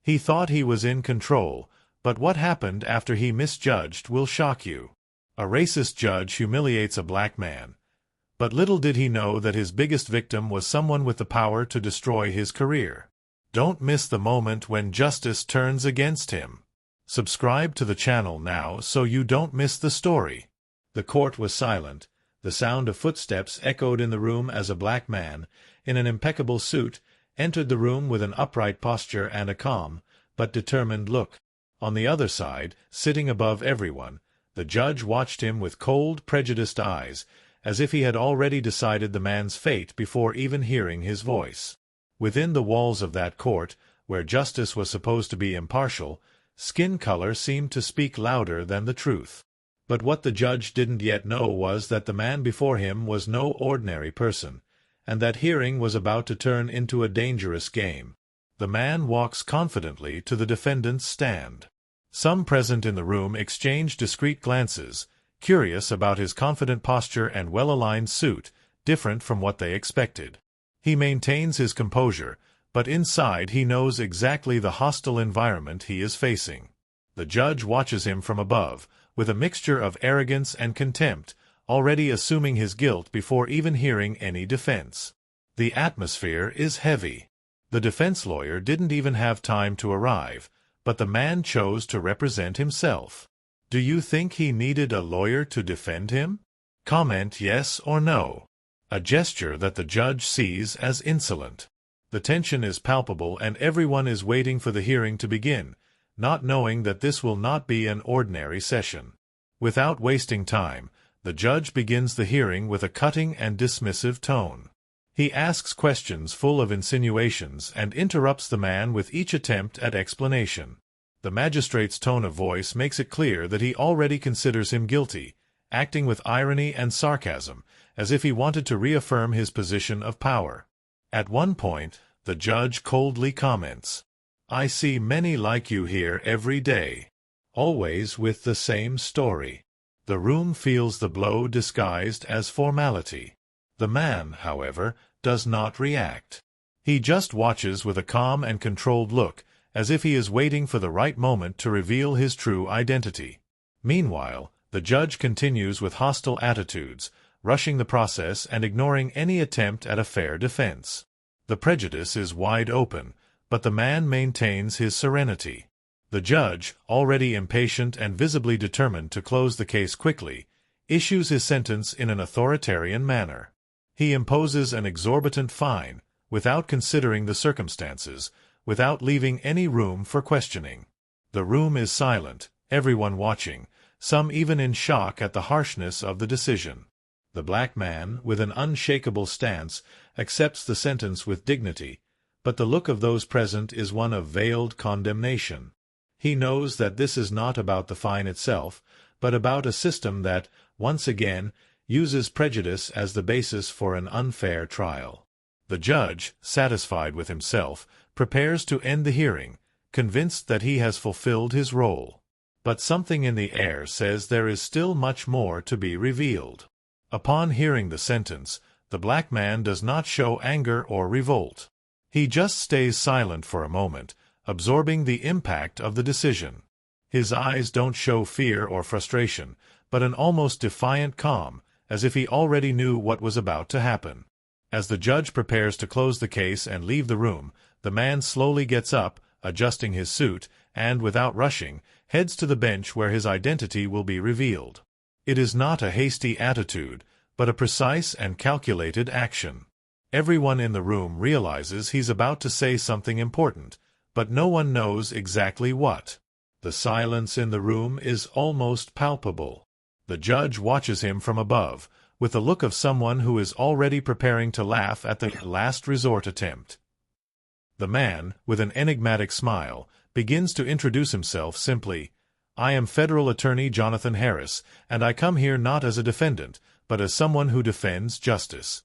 He thought he was in control, but what happened after he misjudged will shock you. A racist judge humiliates a black man. But little did he know that his biggest victim was someone with the power to destroy his career. Don't miss the moment when justice turns against him. Subscribe to the channel now so you don't miss the story. The court was silent. The sound of footsteps echoed in the room as a black man, in an impeccable suit, entered the room with an upright posture and a calm, but determined look. On the other side, sitting above everyone, the judge watched him with cold, prejudiced eyes, as if he had already decided the man's fate before even hearing his voice. Within the walls of that court, where justice was supposed to be impartial, skin color seemed to speak louder than the truth. But what the judge didn't yet know was that the man before him was no ordinary person, and that hearing was about to turn into a dangerous game. The man walks confidently to the defendant's stand. Some present in the room exchanged discreet glances, curious about his confident posture and well-aligned suit, different from what they expected. He maintains his composure, but inside he knows exactly the hostile environment he is facing. The judge watches him from above, with a mixture of arrogance and contempt, already assuming his guilt before even hearing any defense. The atmosphere is heavy. The defense lawyer didn't even have time to arrive, but the man chose to represent himself. Do you think he needed a lawyer to defend him? Comment yes or no. A gesture that the judge sees as insolent. The tension is palpable and everyone is waiting for the hearing to begin, not knowing that this will not be an ordinary session. Without wasting time, the judge begins the hearing with a cutting and dismissive tone. He asks questions full of insinuations and interrupts the man with each attempt at explanation. The magistrate's tone of voice makes it clear that he already considers him guilty, acting with irony and sarcasm, as if he wanted to reaffirm his position of power. At one point, the judge coldly comments, "I see many like you here every day, always with the same story." The room feels the blow disguised as formality. The man, however, does not react. He just watches with a calm and controlled look, as if he is waiting for the right moment to reveal his true identity. Meanwhile, the judge continues with hostile attitudes, rushing the process and ignoring any attempt at a fair defense. The prejudice is wide open, but the man maintains his serenity. The judge, already impatient and visibly determined to close the case quickly, issues his sentence in an authoritarian manner. He imposes an exorbitant fine, without considering the circumstances, without leaving any room for questioning. The room is silent, everyone watching, some even in shock at the harshness of the decision. The black man, with an unshakable stance, accepts the sentence with dignity, but the look of those present is one of veiled condemnation. He knows that this is not about the fine itself, but about a system that, once again, uses prejudice as the basis for an unfair trial. The judge, satisfied with himself, prepares to end the hearing, convinced that he has fulfilled his role. But something in the air says there is still much more to be revealed. Upon hearing the sentence, the black man does not show anger or revolt. He just stays silent for a moment, absorbing the impact of the decision. His eyes don't show fear or frustration, but an almost defiant calm, as if he already knew what was about to happen. As the judge prepares to close the case and leave the room, the man slowly gets up, adjusting his suit, and, without rushing, heads to the bench where his identity will be revealed. It is not a hasty attitude, but a precise and calculated action. Everyone in the room realizes he's about to say something important, but no one knows exactly what. The silence in the room is almost palpable. The judge watches him from above, with the look of someone who is already preparing to laugh at the last resort attempt. The man, with an enigmatic smile, begins to introduce himself simply. "I am Federal Attorney Jonathan Harris, and I come here not as a defendant, but as someone who defends justice."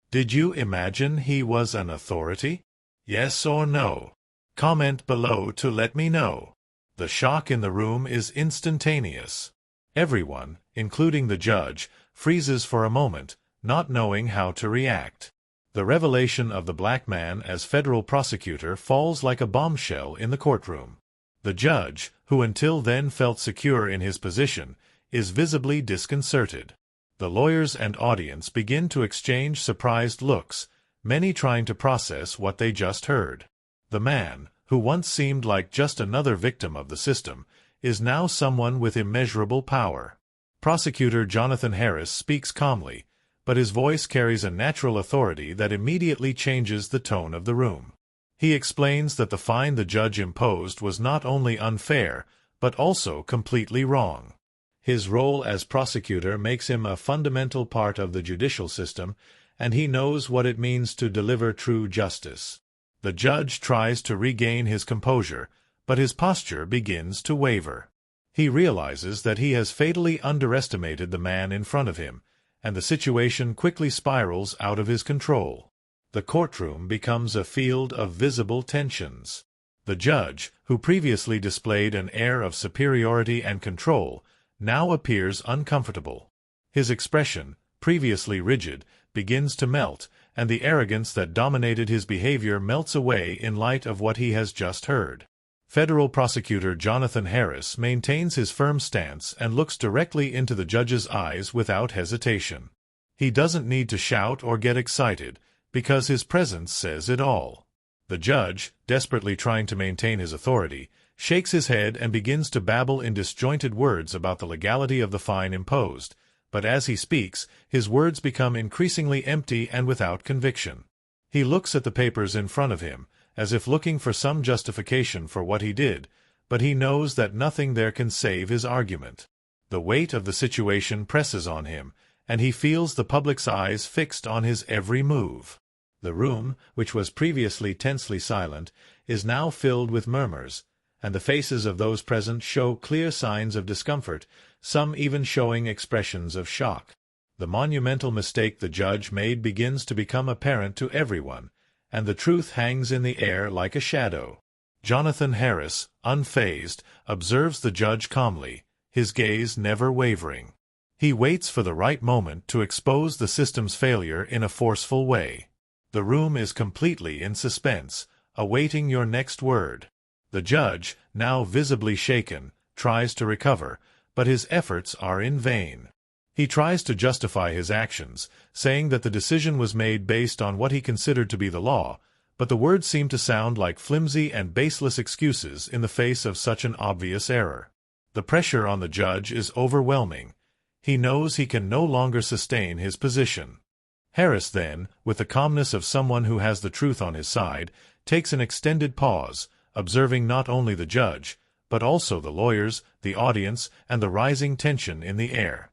Did you imagine he was an authority? Yes or no? Comment below to let me know. The shock in the room is instantaneous. Everyone, including the judge, freezes for a moment, not knowing how to react. The revelation of the black man as federal prosecutor falls like a bombshell in the courtroom. The judge, who until then felt secure in his position, is visibly disconcerted. The lawyers and audience begin to exchange surprised looks, many trying to process what they just heard. The man, who once seemed like just another victim of the system, is now someone with immeasurable power. Prosecutor Jonathan Harris speaks calmly, but his voice carries a natural authority that immediately changes the tone of the room. He explains that the fine the judge imposed was not only unfair, but also completely wrong. His role as prosecutor makes him a fundamental part of the judicial system, and he knows what it means to deliver true justice. The judge tries to regain his composure, but his posture begins to waver. He realizes that he has fatally underestimated the man in front of him, and the situation quickly spirals out of his control. The courtroom becomes a field of visible tensions. The judge, who previously displayed an air of superiority and control, now appears uncomfortable. His expression, previously rigid, begins to melt, and the arrogance that dominated his behavior melts away in light of what he has just heard. Federal Prosecutor Jonathan Harris maintains his firm stance and looks directly into the judge's eyes without hesitation. He doesn't need to shout or get excited, because his presence says it all. The judge, desperately trying to maintain his authority, shakes his head and begins to babble in disjointed words about the legality of the fine imposed, but as he speaks, his words become increasingly empty and without conviction. He looks at the papers in front of him, as if looking for some justification for what he did, but he knows that nothing there can save his argument. The weight of the situation presses on him, and he feels the public's eyes fixed on his every move. The room, which was previously tensely silent, is now filled with murmurs, and the faces of those present show clear signs of discomfort, some even showing expressions of shock. The monumental mistake the judge made begins to become apparent to everyone, and the truth hangs in the air like a shadow. Jonathan Harris, unfazed, observes the judge calmly, his gaze never wavering. He waits for the right moment to expose the system's failure in a forceful way. The room is completely in suspense, awaiting your next word. The judge, now visibly shaken, tries to recover, but his efforts are in vain. He tries to justify his actions, saying that the decision was made based on what he considered to be the law, but the words seem to sound like flimsy and baseless excuses in the face of such an obvious error. The pressure on the judge is overwhelming. He knows he can no longer sustain his position. Harris then, with the calmness of someone who has the truth on his side, takes an extended pause, observing not only the judge, but also the lawyers, the audience, and the rising tension in the air.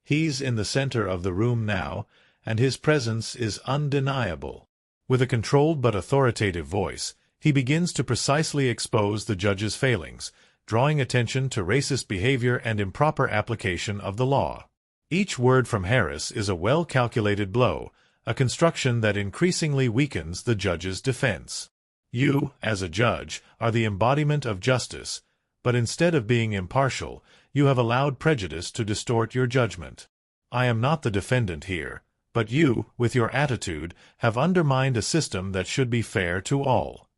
He's in the center of the room now, and his presence is undeniable. With a controlled but authoritative voice, he begins to precisely expose the judge's failings, drawing attention to racist behavior and improper application of the law. Each word from Harris is a well-calculated blow, a construction that increasingly weakens the judge's defense. You, as a judge, are the embodiment of justice, but instead of being impartial, you have allowed prejudice to distort your judgment. I am not the defendant here, but you, with your attitude, have undermined a system that should be fair to all.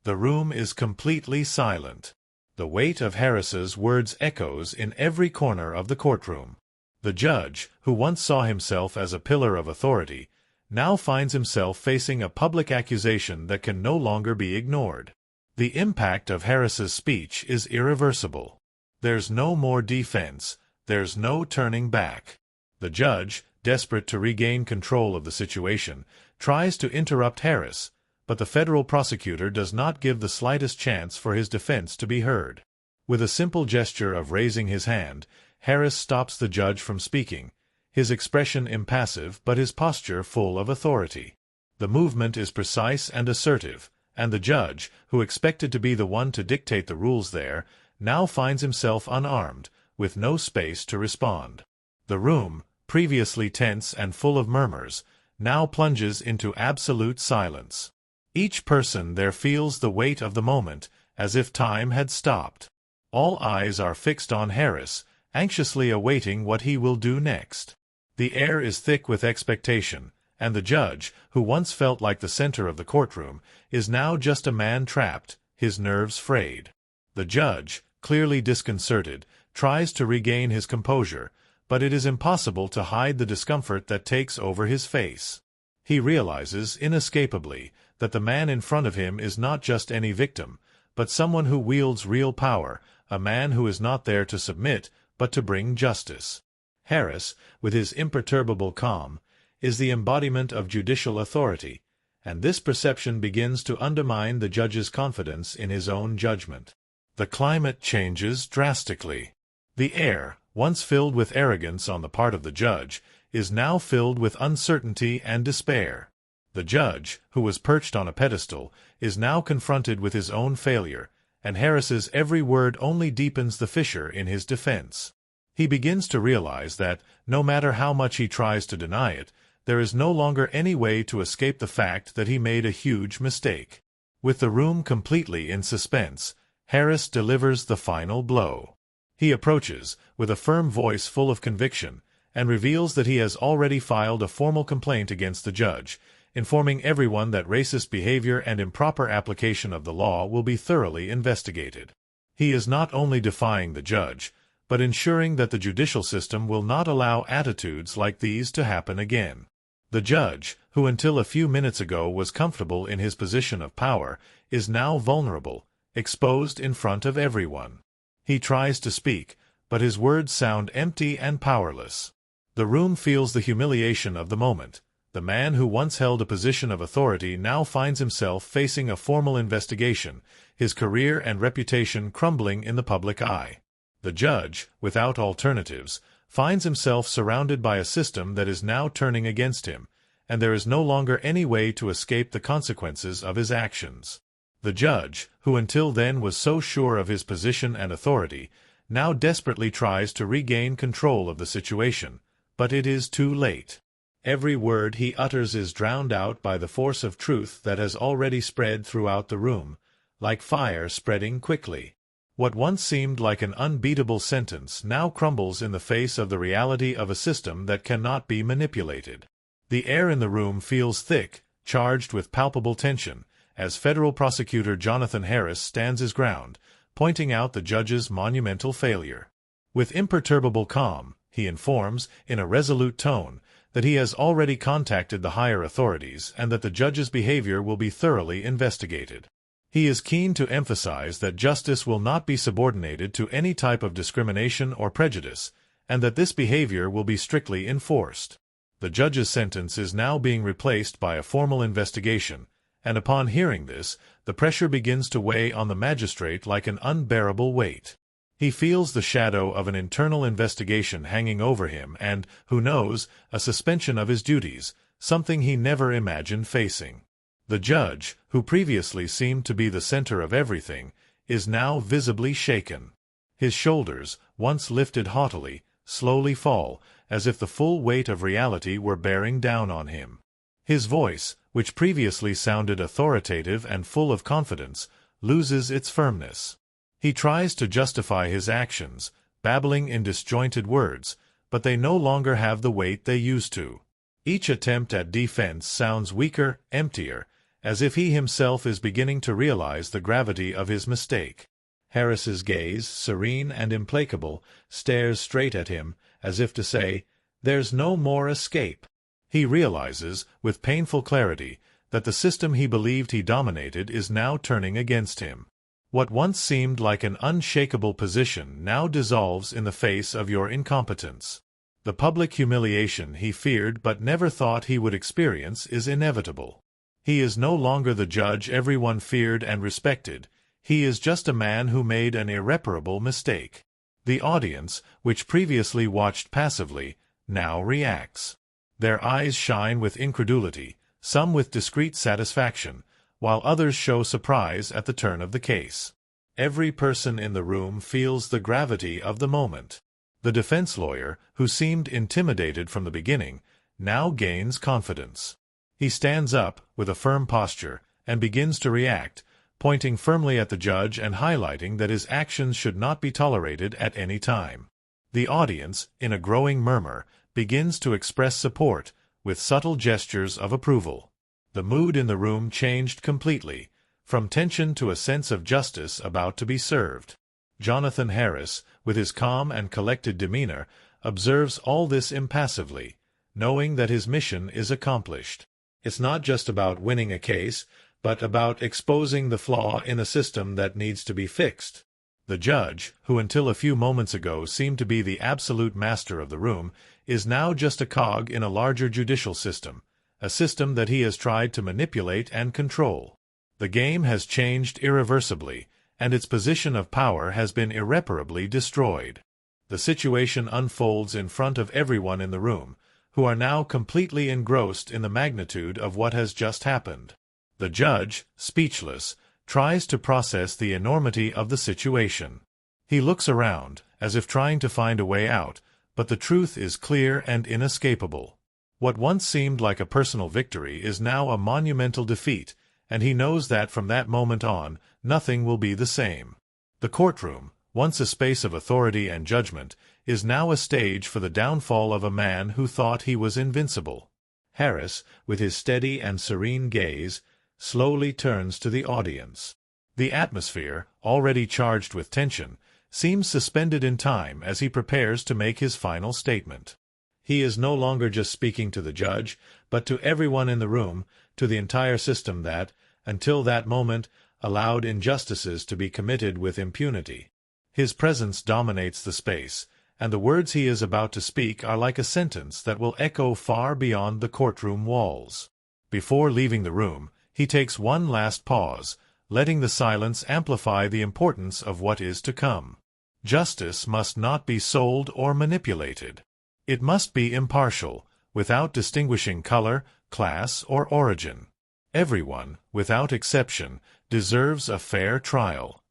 The room is completely silent. The weight of Harris's words echoes in every corner of the courtroom. The judge, who once saw himself as a pillar of authority, now finds himself facing a public accusation that can no longer be ignored. The impact of Harris's speech is irreversible. There's no more defense, there's no turning back. The judge, desperate to regain control of the situation, tries to interrupt Harris, but the federal prosecutor does not give the slightest chance for his defense to be heard. With a simple gesture of raising his hand, Harris stops the judge from speaking, his expression impassive but his posture full of authority. The movement is precise and assertive, and the judge, who expected to be the one to dictate the rules there, now finds himself unarmed, with no space to respond. The room, previously tense and full of murmurs, now plunges into absolute silence. Each person there feels the weight of the moment, as if time had stopped. All eyes are fixed on Harris, anxiously awaiting what he will do next. The air is thick with expectation, and the judge, who once felt like the center of the courtroom, is now just a man trapped, his nerves frayed. The judge, clearly disconcerted, tries to regain his composure, but it is impossible to hide the discomfort that takes over his face. He realizes, inescapably, that the man in front of him is not just any victim, but someone who wields real power, a man who is not there to submit, but to bring justice. Harris, with his imperturbable calm, is the embodiment of judicial authority, and this perception begins to undermine the judge's confidence in his own judgment. The climate changes drastically. The air, once filled with arrogance on the part of the judge, is now filled with uncertainty and despair. The judge, who was perched on a pedestal, is now confronted with his own failure, and Harris's every word only deepens the fissure in his defense. He begins to realize that, no matter how much he tries to deny it, there is no longer any way to escape the fact that he made a huge mistake. With the room completely in suspense, Harris delivers the final blow. He approaches, with a firm voice full of conviction, and reveals that he has already filed a formal complaint against the judge, informing everyone that racist behavior and improper application of the law will be thoroughly investigated. He is not only defying the judge, but ensuring that the judicial system will not allow attitudes like these to happen again. The judge, who until a few minutes ago was comfortable in his position of power, is now vulnerable, exposed in front of everyone. He tries to speak, but his words sound empty and powerless. The room feels the humiliation of the moment. The man who once held a position of authority now finds himself facing a formal investigation, his career and reputation crumbling in the public eye. The judge, without alternatives, finds himself surrounded by a system that is now turning against him, and there is no longer any way to escape the consequences of his actions. The judge, who until then was so sure of his position and authority, now desperately tries to regain control of the situation, but it is too late. Every word he utters is drowned out by the force of truth that has already spread throughout the room, like fire spreading quickly. What once seemed like an unbeatable sentence now crumbles in the face of the reality of a system that cannot be manipulated. The air in the room feels thick, charged with palpable tension, as Federal Prosecutor Jonathan Harris stands his ground, pointing out the judge's monumental failure. With imperturbable calm, he informs, in a resolute tone, that he has already contacted the higher authorities and that the judge's behavior will be thoroughly investigated. He is keen to emphasize that justice will not be subordinated to any type of discrimination or prejudice, and that this behavior will be strictly enforced. The judge's sentence is now being replaced by a formal investigation, and upon hearing this, the pressure begins to weigh on the magistrate like an unbearable weight. He feels the shadow of an internal investigation hanging over him and, who knows, a suspension of his duties, something he never imagined facing. The judge, who previously seemed to be the center of everything, is now visibly shaken. His shoulders, once lifted haughtily, slowly fall, as if the full weight of reality were bearing down on him. His voice, which previously sounded authoritative and full of confidence, loses its firmness. He tries to justify his actions, babbling in disjointed words, but they no longer have the weight they used to. Each attempt at defense sounds weaker, emptier, as if he himself is beginning to realize the gravity of his mistake. Harris's gaze, serene and implacable, stares straight at him, as if to say, "There's no more escape." He realizes, with painful clarity, that the system he believed he dominated is now turning against him. What once seemed like an unshakable position now dissolves in the face of your incompetence. The public humiliation he feared but never thought he would experience is inevitable. He is no longer the judge everyone feared and respected. He is just a man who made an irreparable mistake. The audience, which previously watched passively, now reacts. Their eyes shine with incredulity, some with discreet satisfaction, while others show surprise at the turn of the case. Every person in the room feels the gravity of the moment. The defense lawyer, who seemed intimidated from the beginning, now gains confidence. He stands up, with a firm posture, and begins to react, pointing firmly at the judge and highlighting that his actions should not be tolerated at any time. The audience, in a growing murmur, begins to express support, with subtle gestures of approval. The mood in the room changed completely, from tension to a sense of justice about to be served. Jonathan Harris, with his calm and collected demeanor, observes all this impassively, knowing that his mission is accomplished. It's not just about winning a case, but about exposing the flaw in a system that needs to be fixed. The judge, who until a few moments ago seemed to be the absolute master of the room, is now just a cog in a larger judicial system, a system that he has tried to manipulate and control. The game has changed irreversibly, and its position of power has been irreparably destroyed. The situation unfolds in front of everyone in the room, who are now completely engrossed in the magnitude of what has just happened. The judge, speechless, tries to process the enormity of the situation. He looks around, as if trying to find a way out, but the truth is clear and inescapable. What once seemed like a personal victory is now a monumental defeat, and he knows that from that moment on, nothing will be the same. The courtroom, once a space of authority and judgment, is now a stage for the downfall of a man who thought he was invincible. Harris, with his steady and serene gaze, slowly turns to the audience. The atmosphere, already charged with tension, seems suspended in time as he prepares to make his final statement. He is no longer just speaking to the judge, but to everyone in the room, to the entire system that, until that moment, allowed injustices to be committed with impunity. His presence dominates the space, and the words he is about to speak are like a sentence that will echo far beyond the courtroom walls. Before leaving the room, he takes one last pause, letting the silence amplify the importance of what is to come. Justice must not be sold or manipulated. It must be impartial, without distinguishing color, class, or origin. Everyone, without exception, deserves a fair trial.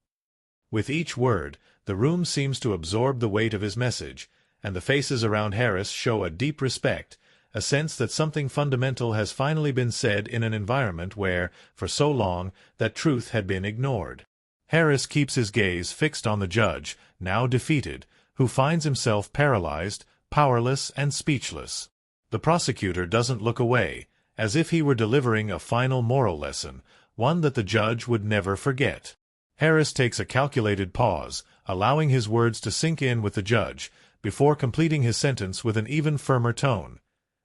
With each word, the room seems to absorb the weight of his message, and the faces around Harris show a deep respect, a sense that something fundamental has finally been said in an environment where, for so long, that truth had been ignored. Harris keeps his gaze fixed on the judge, now defeated, who finds himself paralyzed, powerless, and speechless. The prosecutor doesn't look away, as if he were delivering a final moral lesson, one that the judge would never forget. Harris takes a calculated pause, allowing his words to sink in with the judge, before completing his sentence with an even firmer tone.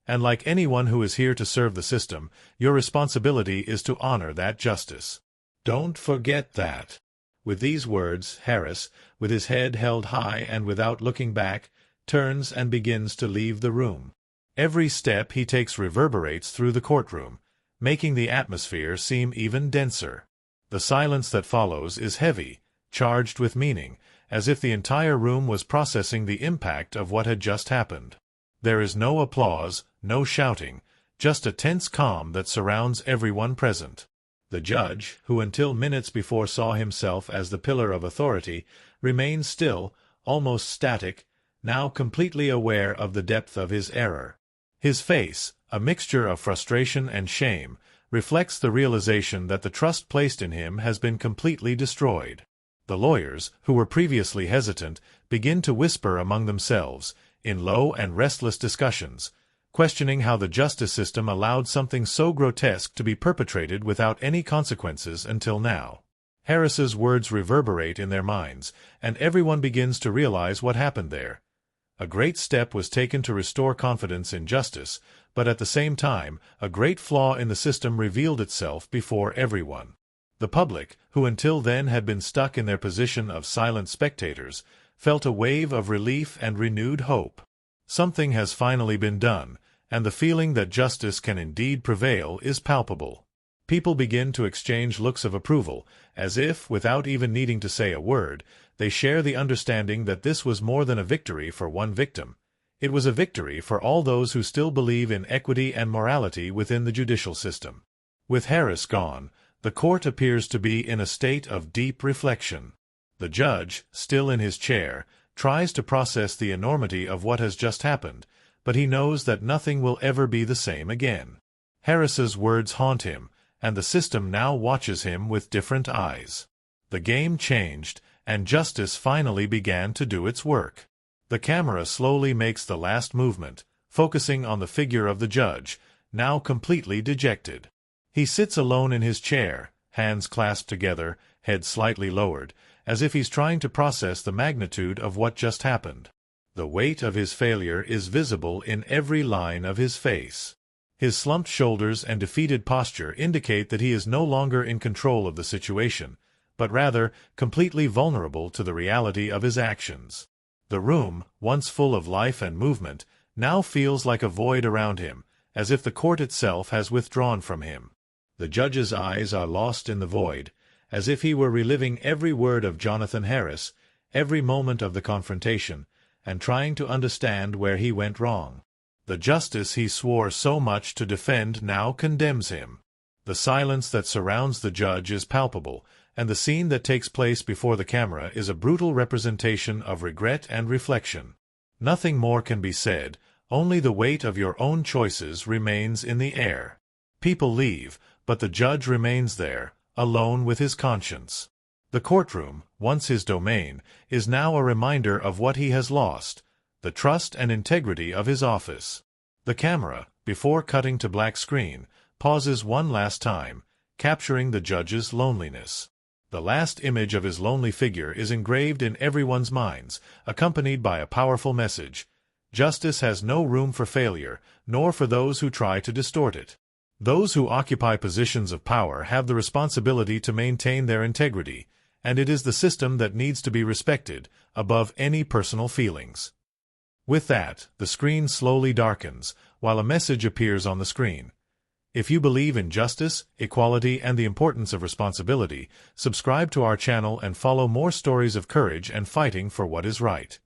And like anyone who is here to serve the system, your responsibility is to honor that justice. Don't forget that. With these words, Harris, with his head held high and without looking back, turns and begins to leave the room. Every step he takes reverberates through the courtroom, making the atmosphere seem even denser. The silence that follows is heavy, charged with meaning, as if the entire room was processing the impact of what had just happened. There is no applause, no shouting, just a tense calm that surrounds everyone present. The judge, who until minutes before saw himself as the pillar of authority, remains still, almost static, now completely aware of the depth of his error. His face, a mixture of frustration and shame, reflects the realization that the trust placed in him has been completely destroyed. The lawyers, who were previously hesitant, begin to whisper among themselves, in low and restless discussions, questioning how the justice system allowed something so grotesque to be perpetrated without any consequences until now. Harris's words reverberate in their minds, and everyone begins to realize what happened there. A great step was taken to restore confidence in justice, but at the same time, a great flaw in the system revealed itself before everyone. The public, who until then had been stuck in their position of silent spectators, felt a wave of relief and renewed hope. Something has finally been done, and the feeling that justice can indeed prevail is palpable. People begin to exchange looks of approval, as if, without even needing to say a word, they share the understanding that this was more than a victory for one victim. It was a victory for all those who still believe in equity and morality within the judicial system. With Harris gone, the court appears to be in a state of deep reflection. The judge, still in his chair, tries to process the enormity of what has just happened, but he knows that nothing will ever be the same again. Harris's words haunt him, and the system now watches him with different eyes. The game changed, and justice finally began to do its work. The camera slowly makes the last movement, focusing on the figure of the judge, now completely dejected. He sits alone in his chair, hands clasped together, head slightly lowered, as if he's trying to process the magnitude of what just happened. The weight of his failure is visible in every line of his face. His slumped shoulders and defeated posture indicate that he is no longer in control of the situation, but rather completely vulnerable to the reality of his actions. The room, once full of life and movement, now feels like a void around him, as if the court itself has withdrawn from him. The judge's eyes are lost in the void, as if he were reliving every word of Jonathan Harris, every moment of the confrontation, and trying to understand where he went wrong. The justice he swore so much to defend now condemns him. The silence that surrounds the judge is palpable, and the scene that takes place before the camera is a brutal representation of regret and reflection. Nothing more can be said, only the weight of your own choices remains in the air. People leave, but the judge remains there, alone with his conscience. The courtroom, once his domain, is now a reminder of what he has lost, the trust and integrity of his office. The camera, before cutting to black screen, pauses one last time, capturing the judge's loneliness. The last image of his lonely figure is engraved in everyone's minds, accompanied by a powerful message. Justice has no room for failure, nor for those who try to distort it. Those who occupy positions of power have the responsibility to maintain their integrity, and it is the system that needs to be respected, above any personal feelings. With that, the screen slowly darkens, while a message appears on the screen. If you believe in justice, equality, and the importance of responsibility, subscribe to our channel and follow more stories of courage and fighting for what is right.